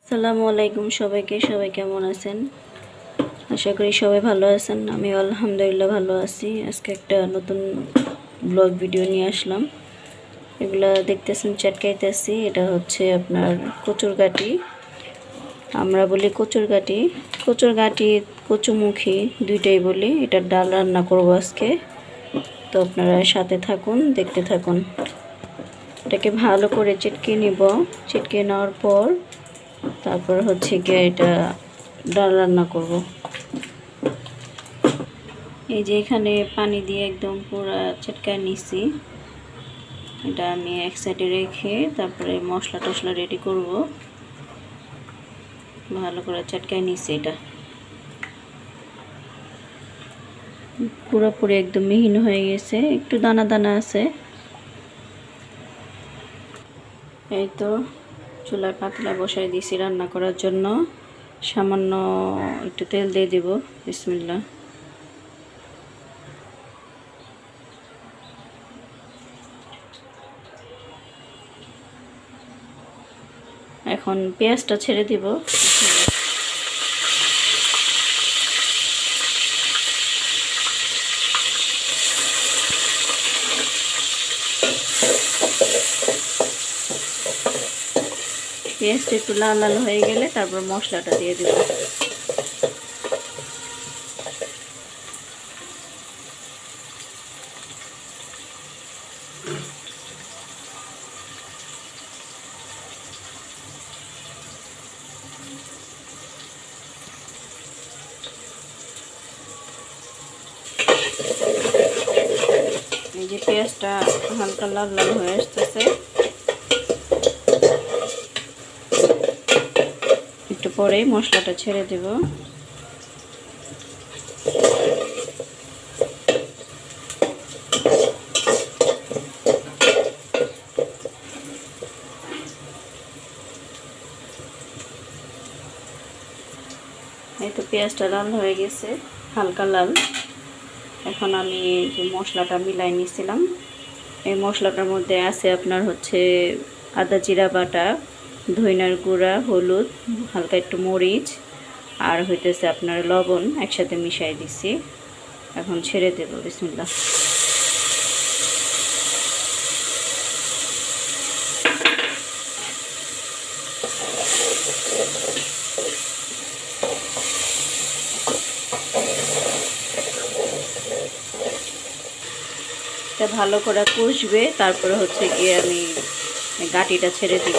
আসসালামু আলাইকুম সবাইকে। সবাই কেমন আছেন? আশা করি সবাই ভালো আছেন। আমি আলহামদুলিল্লাহ ভালো আছি। আজকে একটা নতুন ব্লগ ভিডিও নিয়ে আসলাম। এগুলা দেখতেছেন চটকাইতেছি। এটা হচ্ছে আপনার কচুরগাটি। আমরা বলি কচুরগাটি, কচুরগাটি, কচুমুখী দুইটাই বলি। এটার ডাল রান্না করব আজকে। তো আপনারা সাথে থাকুন, দেখতে থাকুন। এটাকে ভালো করে চিটকে নিব। চিটকে নেওয়ার পর তারপর হচ্ছে গিয়ে এটা ডাল রান্না করব। এই যে এখানে পানি দিয়ে একদম পুরো চটকায় নিছি। এটা আমি এক সাইডে রেখে তারপরে মশলা টশলা রেডি করব। ভালো করে চটকায় নিছি। এটা পুরোপুরি একদম মিহিন হয়ে গেছে, একটু দানা দানা আছে। এই তো চুলায় পাতলা বসাই দিয়েছি রান্না করার জন্য। সামান্য একটু তেল দিয়ে দিব। বিসমিল্লাহ। এখন পেঁয়াজটা ছেড়ে দিব। পেঁয়াজটা একটু লাল লাল হয়ে গেলে তারপর মশলাটা দিয়ে দিব। এই যে পেঁয়াজটা হালকা লাল লাল হয়ে আসতেছে, একটু পরেই মশলাটা ছেড়ে দেব। এই তো পেঁয়াজটা লাল হয়ে গেছে, হালকা লাল। এখন আমি যে মশলাটা মিলাই নিয়েছিলাম, এই মশলাটার মধ্যে আছে আপনার হচ্ছে আদা জিরা বাটা, ধইনার গুঁড়া, হলুদ, হালকা একটু মরিচ আর হইতেছে আপনার লবণ একসাথে মিশাই দিছি। এখন ছেড়ে দেব। বিসমিল্লাহ। এটা ভালো করে কষবে, তারপরে হচ্ছে গিয়ে আমি গাটিটা ছেড়ে দিব।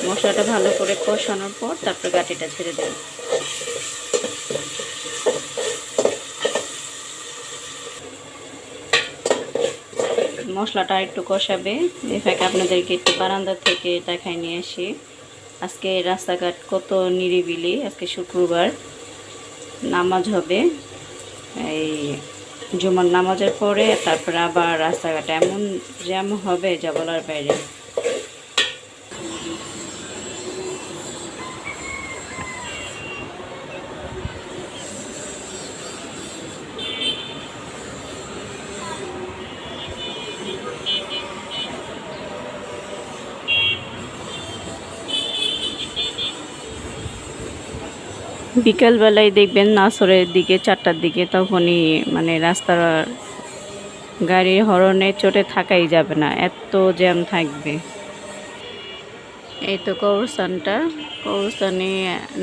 মশলাটা ভালো করে কষানোর পর তারপরে গাটিটা ছেড়ে দেব। মশলাটা একটু কষাবে। এই ফাঁকে আপনাদেরকে একটু বারান্দা থেকে দেখাই নিয়ে আসি। আজকে রাস্তাঘাট কত নিরিবিলি। আজকে শুক্রবার, নামাজ হবে। এই জুমার নামাজের পরে তারপরে আবার রাস্তাঘাটে এমন জ্যাম হবে যা বলার বাইরে। বিকালবেলায় দেখবেন আসরের দিকে 4টার দিকে, তখনই মানে রাস্তার গাড়ির হর্নে চড়ে থাকাই যাবে না, এত জ্যাম থাকবে। এই তো কবরস্থানটা, কবরস্থানে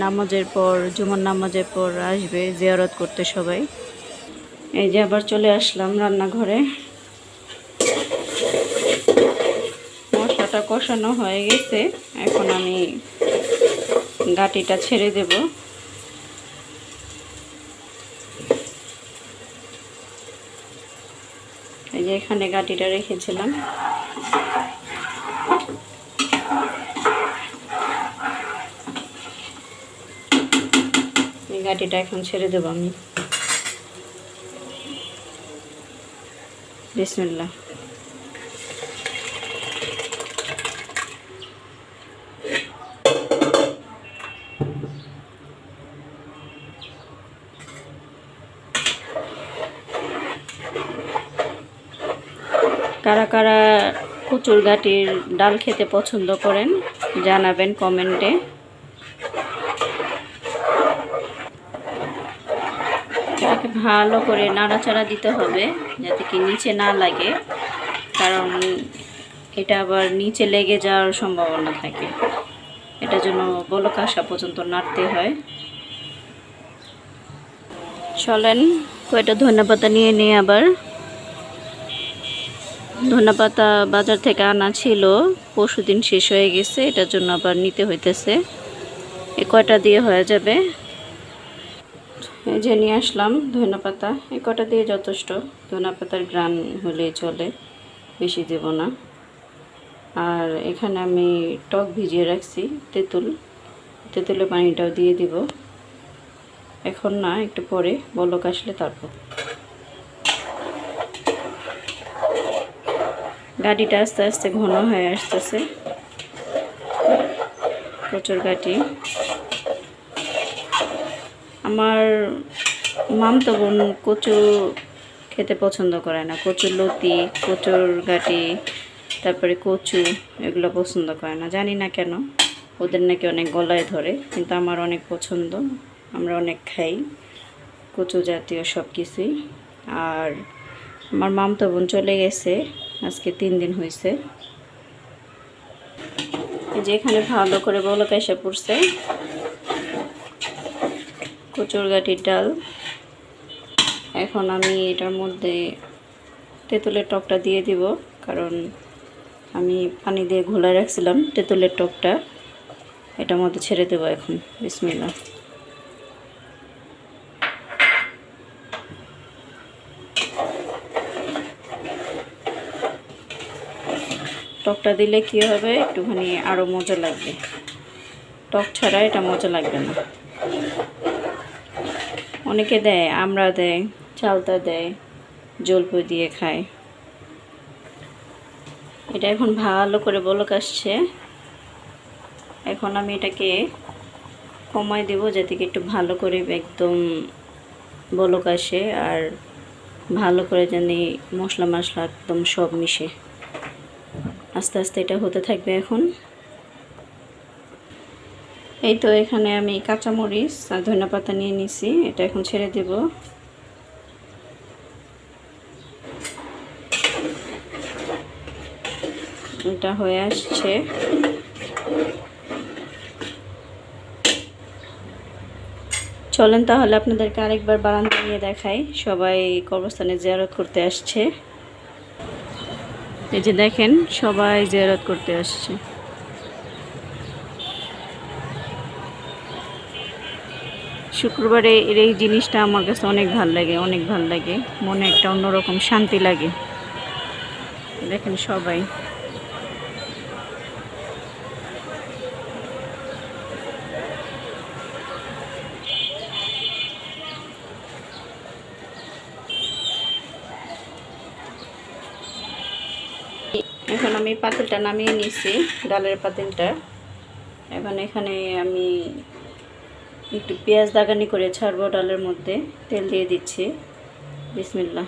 নামাজের পর, জুমার নামাজের পর আসবে জিয়ারত করতে সবাই। এই যে আবার চলে আসলাম রান্নাঘরে। মশলাটা কষানো হয়ে গেছে, এখন আমি গাটিটা ছেড়ে দেব। এই যে এখানে গাটিটা রেখেছিলাম। এই গাটিটা এখন ছেড়ে দেব আমি। বিসমিল্লাহ। কারা কারা কচুর গাটির ডাল খেতে পছন্দ করেন জানাবেন কমেন্টে। এটাকে ভালো করে নাড়াচাড়া দিতে হবে যাতে কি নিচে না লাগে, কারণ এটা আবার নিচে লেগে যাওয়ার সম্ভাবনা থাকে। এটার জন্য বলক আসা পর্যন্ত নাড়তে হয়। চলেন কয়টা ধনেপাতা নিয়ে নিই। আবার ধনেপাতা বাজার থেকে আনা ছিল, পরশুদিন শেষ হয়ে গেছে, এটার জন্য আবার নিতে হইতেছে। এ কয়টা দিয়ে হয়ে যাবে। এই যে নিয়ে আসলাম ধনেপাতা, এই কয়টা দিয়ে যথেষ্ট। ধনেপাতার ঘ্রাণ হলেই চলে, বেশি দেব না। আর এখানে আমি টক ভিজিয়ে রাখছি, তেঁতুলের পানিটাও দিয়ে দিব। এখন না, একটু পরে বলক আসলে তারপর। গাড়িটা আস্তে আস্তে ঘন হয়ে আসতেছে, কচুর গাটি। আমার মামতো বোন কচু খেতে পছন্দ করে না। কচুর লতি, কচুর গাটি, তারপরে কচু, এগুলো পছন্দ করে না, জানি না কেন। ওদের নাকি অনেক গলায় ধরে, কিন্তু আমার অনেক পছন্দ। আমরা অনেক খাই কচু জাতীয় সব কিছুই। আর আমার মামতো বোন চলে গেছে, আজকে 3 দিন হয়েছে। এই যে এখানে ভালো করে বলক এসে পড়ছে কচুর গাটির ডাল। এখন আমি এটার মধ্যে তেঁতুলের টকটা দিয়ে দিব, কারণ আমি পানি দিয়ে ঘোলায় রাখছিলাম তেঁতুলের টকটা। এটার মধ্যে ছেড়ে দেবো এখন। বিসমিল্লাহ। টকটা দিলে কি হবে, একটুখানি আরও মজা লাগবে। টক ছাড়া এটা মজা লাগবে না। অনেকে দেয়, আমরা দেয়, চালতা দেয়, জলপাই দিয়ে খায়। এটা এখন ভালো করে বলক আসছে। এখন আমি এটাকে কমাই দেব, যাতে একটু ভালো করে একদম বলক আসে, আর ভালো করে জানি মশলা মশলা একদম সব মিশে। আস্তে আস্তে এটা হতে থাকবে। এখন এই তো এখানে আমি কাঁচামরিচ আর ধনেপাতা নিয়ে নিছি, এটা এখন ছেড়ে দেব। এটা হয়ে আসছে। চলেন তাহলে আপনাদেরকে আরেকবার বারান্দা নিয়ে দেখাই। সবাই কবরস্থানে জিয়ারত করতে আসছে। এই যে দেখেন, সবাই জিয়ারত করতে আসছে। শুক্রবারে এই জিনিসটা আমার কাছে অনেক ভালো লাগে, অনেক ভালো লাগে। মনে একটা অন্যরকম শান্তি লাগে। দেখেন সবাই। এখন আমি পাতিলটা নামিয়ে নিয়েছি, ডালের পাতিলটা। এখন এখানে আমি একটু পেঁয়াজ দাগানি করে ছাড়বো ডালের মধ্যে। তেল দিয়ে দিচ্ছি। বিসমিল্লাহ।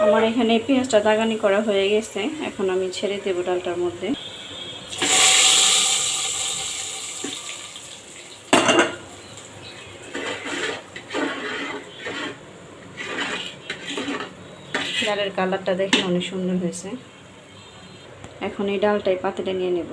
আমার এখানে পেঁয়াজটা দাগানি করা হয়ে গেছে, এখন আমি ছেড়ে দেব ডালটার মধ্যে। ডালের কালারটা দেখে অনেক সুন্দর হয়েছে। এখন এই ডালটাই পাতিলে নিয়ে নেব।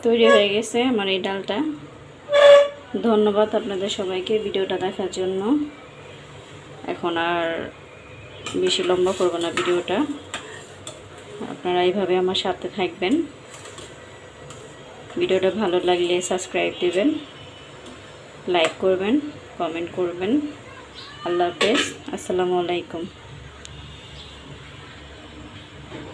তৈরি হয়ে গেছে আমার এই ডালটা। ধন্যবাদ আপনাদের সবাইকে ভিডিওটা দেখার জন্য। এখন আর বেশি লম্বা করব না ভিডিওটা, আপনারা এইভাবে আমার সাথে থাকবেন। ভিডিওটা ভালো লাগলে সাবস্ক্রাইব দিবেন, লাইক করবেন, কমেন্ট করবেন। আল্লাহ হাফেজ, আসসালামু আলাইকুম।